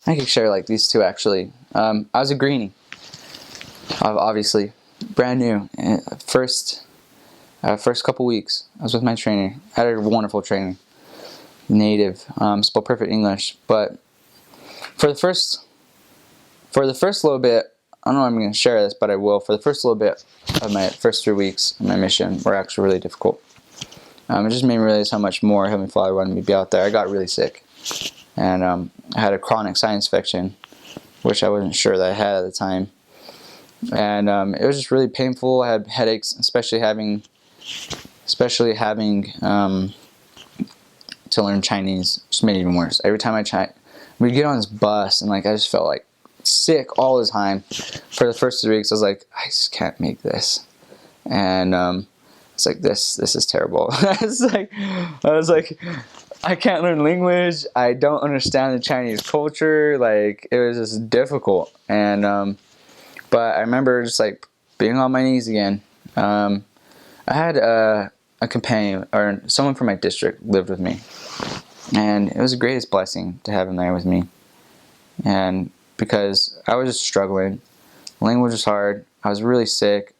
I could share like these two actually. I was a greenie, obviously, brand new. First couple weeks, I was with my trainer. I had a wonderful trainer, native, spoke perfect English. But for the first little bit, I don't know if I'm going to share this, but I will. For the first little bit of my first 3 weeks of my mission were actually really difficult. It just made me realize how much more Heavenly Father wanted me to be out there. I got really sick, and I had a chronic sinus infection, which I wasn't sure that I had at the time. And it was just really painful. I had headaches, especially having to learn Chinese. Just made it even worse. Every time we'd get on this bus, and like I just felt like sick all the time. For the first 3 weeks, I was like, I just can't make this, and it's like this is terrible. I was like, I can't learn language. I don't understand the Chinese culture. Like it was just difficult, and but I remember just like being on my knees again. I had a companion, or someone from my district lived with me, and it was the greatest blessing to have him there with me. And because I was just struggling, language was hard, I was really sick,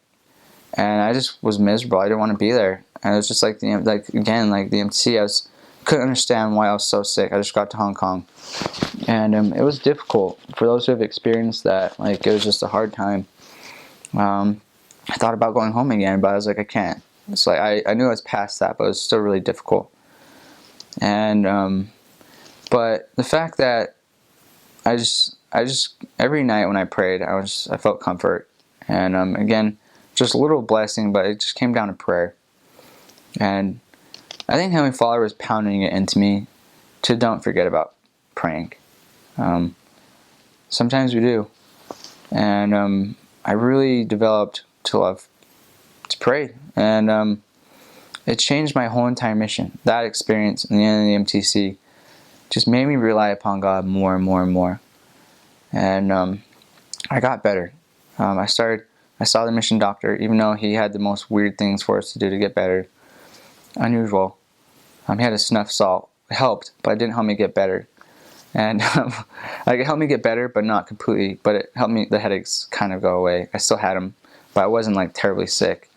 and I just was miserable. I didn't want to be there, and it was just like the MTC. Couldn't understand why I was so sick. I just got to Hong Kong, and it was difficult for those who have experienced that. Like it was just a hard time. I thought about going home again, but I was like, I can't. It's like I knew I was past that, but it was still really difficult. And but the fact that I just every night when I prayed, I felt comfort, and again, just a little blessing, but it just came down to prayer. And I think Heavenly Father was pounding it into me to don't forget about praying. Sometimes we do, and I really developed to love to pray, and it changed my whole entire mission. That experience in the end of the MTC just made me rely upon God more and more and more, and I got better. I saw the mission doctor, even though he had the most weird things for us to do to get better, unusual. He had a snuff salt. It helped, but it didn't help me get better. And like it helped me get better, but not completely. But it helped me, the headaches kind of go away. I still had them, but I wasn't like terribly sick.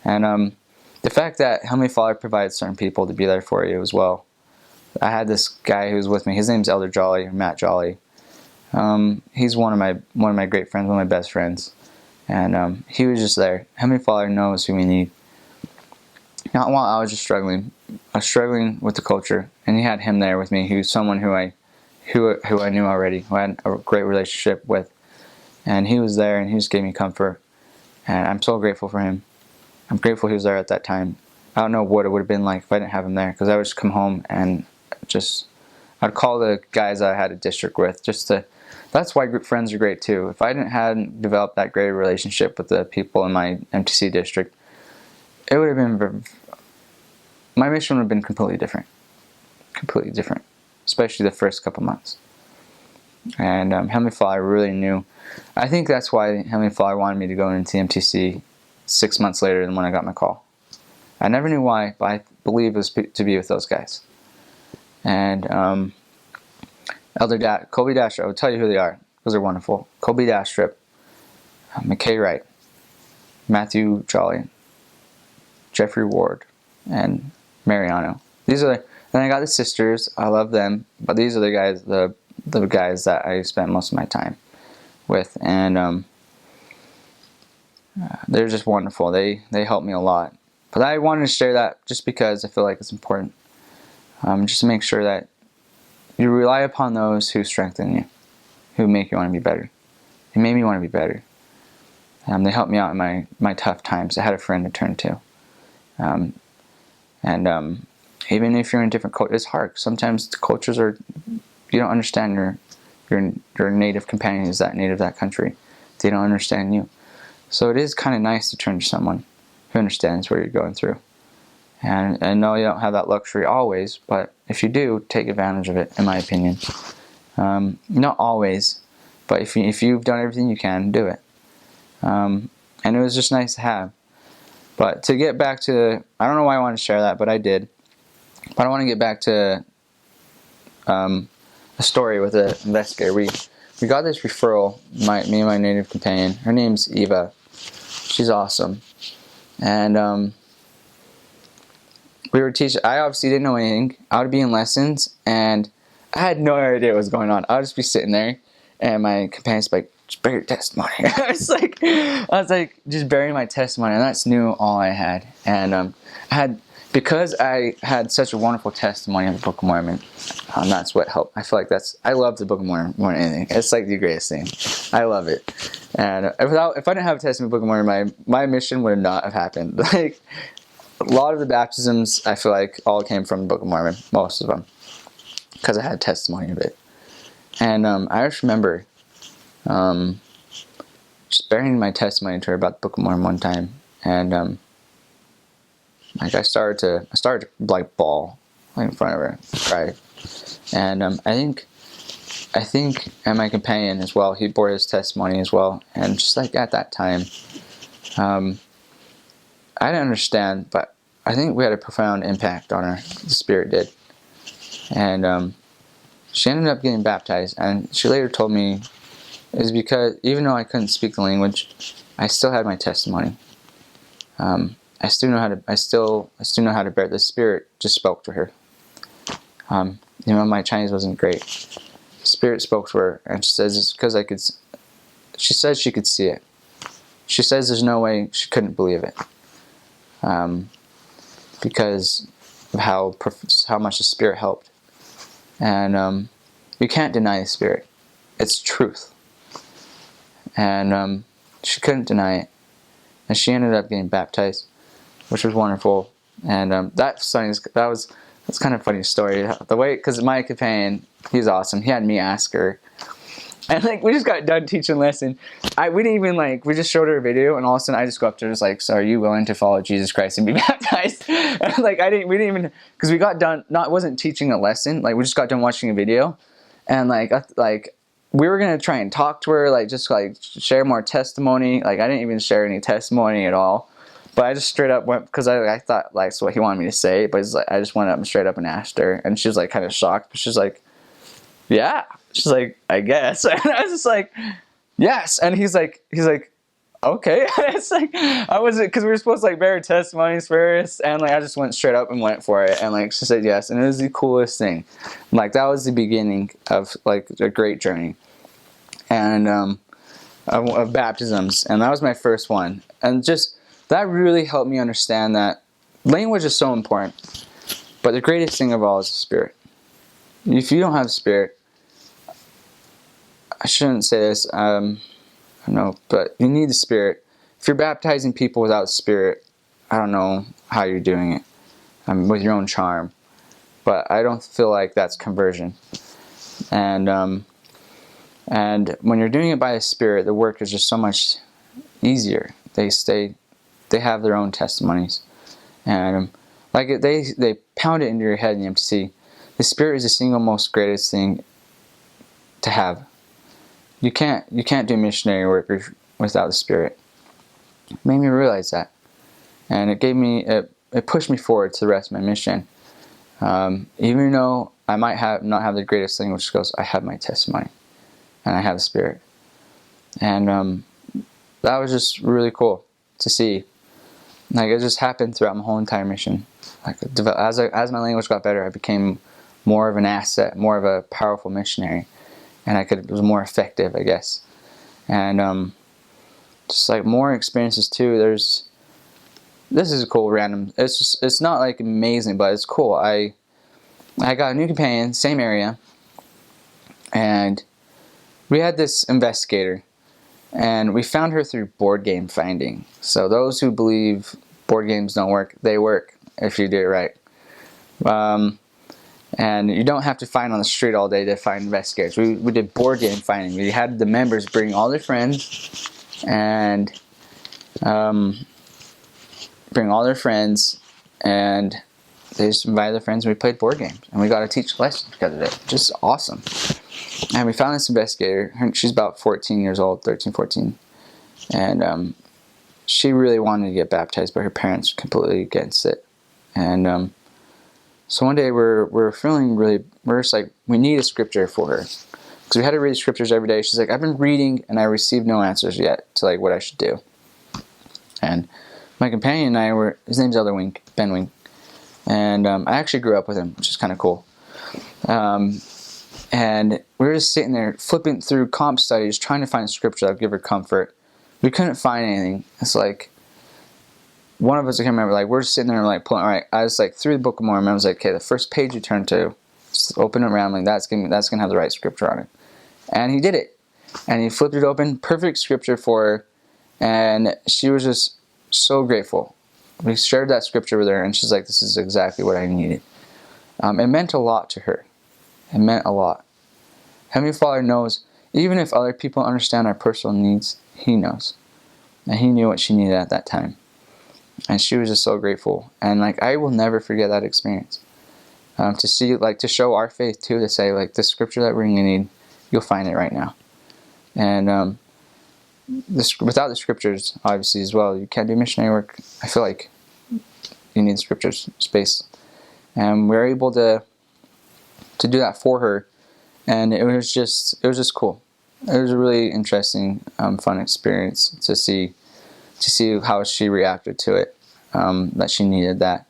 And the fact that Heavenly Father provides certain people to be there for you as well. I had this guy who was with me. His name's Elder Jolly, or Matt Jolly. He's one of my great friends, one of my best friends. And he was just there. Heavenly Father knows who we need. Not while I was just struggling. I was struggling with the culture, and he had him there with me. He was someone who I knew already, who I had a great relationship with, and he was there, and he just gave me comfort, and I'm so grateful for him. I'm grateful he was there at that time. I don't know what it would have been like if I didn't have him there, because I would just come home and I'd call the guys I had a district with that's why group friends are great too. If I hadn't developed that great relationship with the people in my MTC district, it would have been, my mission would have been completely different, especially the first couple months. And Heavenly Father really knew. I think that's why Heavenly Father wanted me to go into MTC 6 months later than when I got my call. I never knew why, but I believe it was to be with those guys. And Colby Dastrup, I will tell you who they are. Those are wonderful. Colby Dastrup, McKay Wright, Matthew Jolly, Jeffrey Ward, and Mariano. Then I got the sisters. I love them, but these are the guys, the guys that I spent most of my time with, and they're just wonderful. They helped me a lot. But I wanted to share that just because I feel like it's important. Just to make sure that you rely upon those who strengthen you, who make you want to be better. They made me want to be better. They helped me out in my tough times. I had a friend to turn to. Even if you're in a different culture, it's hard. Sometimes the cultures you don't understand your native companion is that native that country. They don't understand you. So it is kind of nice to turn to someone who understands what you're going through. And I know you don't have that luxury always, but if you do, take advantage of it, in my opinion. Not always, but if you've done everything you can, do it. And it was just nice to have. But to get back to, I don't know why I wanted to share that, but I did. But I want to get back to a story with an investigator. We got this referral. Me and my native companion. Her name's Eva. She's awesome, and we were teaching. I obviously didn't know anything. I would be in lessons, and I had no idea what was going on. I would just be sitting there, and my companion's like, "Just bear your testimony." I was like, just bearing my testimony, and that's all I had. And because I had such a wonderful testimony of the Book of Mormon. That's what helped. I feel like I love the Book of Mormon more than anything. It's like the greatest thing. I love it. And if I didn't have a testimony of the Book of Mormon, my mission would not have happened. Like, a lot of the baptisms, I feel like, all came from the Book of Mormon. Most of them. Because I had testimony of it. And I just remember just bearing my testimony to her about the Book of Mormon one time. And I started to like bawl in front of her, cry. And I think, and my companion as well, he bore his testimony as well. And just like at that time, I didn't understand, but I think we had a profound impact on her. The Spirit did. And she ended up getting baptized. And she later told me it was because even though I couldn't speak the language, I still had my testimony. I still know how to bear. The Spirit just spoke to her. My Chinese wasn't great. The Spirit spoke to her, and she says it's because she says she could see it. She says there's no way she couldn't believe it. Because of how much the Spirit helped. And you can't deny the Spirit. It's truth. And she couldn't deny it. And she ended up getting baptized, which was wonderful. And that's kind of a funny story. The way, because my companion, he's awesome. He had me ask her. And we just got done teaching lesson. We didn't even we just showed her a video, and all of a sudden I just go up to her, just like, "So are you willing to follow Jesus Christ and be baptized?" And we didn't even, because we got done, wasn't teaching a lesson. We just got done watching a video, and we were gonna try and talk to her, just share more testimony. I didn't even share any testimony at all, but I just straight up went, because I thought that's what he wanted me to say, but I just went up and straight up and asked her, and she was kind of shocked, but she's like, "Yeah." She's like, "I guess." And I was just like, "Yes." And he's like, "Okay." It's I wasn't, because we were supposed to bear testimonies first, and I just went straight up and went for it, and she said yes, and it was the coolest thing. That was the beginning of a great journey, and of baptisms, and that was my first one, and just that really helped me understand that language is so important, but the greatest thing of all is the Spirit. If you don't have the Spirit, I shouldn't say this, but you need the Spirit. If you're baptizing people without the Spirit, I don't know how you're doing it, with your own charm, but I don't feel like that's conversion. And when you're doing it by the Spirit, the work is just so much easier. They have their own testimonies, and they pound it into your head in the MTC. The Spirit is the single most greatest thing to have. You can't do missionary work without the Spirit. It made me realize that, and it pushed me forward to the rest of my mission. Even though I might not have the greatest language skills, I have my testimony, and I have the Spirit, and that was just really cool to see. It just happened throughout my whole entire mission. As my language got better, I became more of an asset, more of a powerful missionary. And it was more effective, I guess. And just more experiences too. This is cool, random. It's not amazing, but it's cool. I got a new companion, same area, and we had this investigator, and we found her through board game finding. So those who believe board games don't work, they work if you do it right. And you don't have to find on the street all day to find investigators. We did board game finding. We had the members bring all their friends, and they just invited their friends, and we played board games, and we got to teach lessons because of it. Just awesome. And we found this investigator. She's about 14 years old, 13, 14, and she really wanted to get baptized, but her parents were completely against it. And So one day we're feeling we're just like, we need a scripture for her. Because we had to read scriptures every day. She's like, I've been reading and I received no answers yet to like what I should do. And my companion and I his name's Elder Wink, Ben Wink. And I actually grew up with him, which is kind of cool. And we were just sitting there flipping through comp studies, trying to find scripture that would give her comfort. We couldn't find anything. It's like, one of us, I can't remember, like, we're just sitting there like pulling, all right, I was like through the Book of Mormon. I was like, okay, the first page you turn to, just open it rambling, that's gonna have the right scripture on it. And he did it. And he flipped it open, perfect scripture for her, and she was just so grateful. We shared that scripture with her, and she's like, this is exactly what I needed. It meant a lot to her. It meant a lot. Heavenly Father knows, even if other people understand our personal needs, He knows. And He knew what she needed at that time. And she was just so grateful. And like, I will never forget that experience. To see, like, to show our faith too, to say, like, the scripture that we're going to need, you'll find it right now. And without the scriptures, obviously, as well, you can't do missionary work. I feel like you need the scriptures space. And we're able to do that for her. And it was just cool. It was a really interesting, fun experience to see how she reacted to it, that she needed that.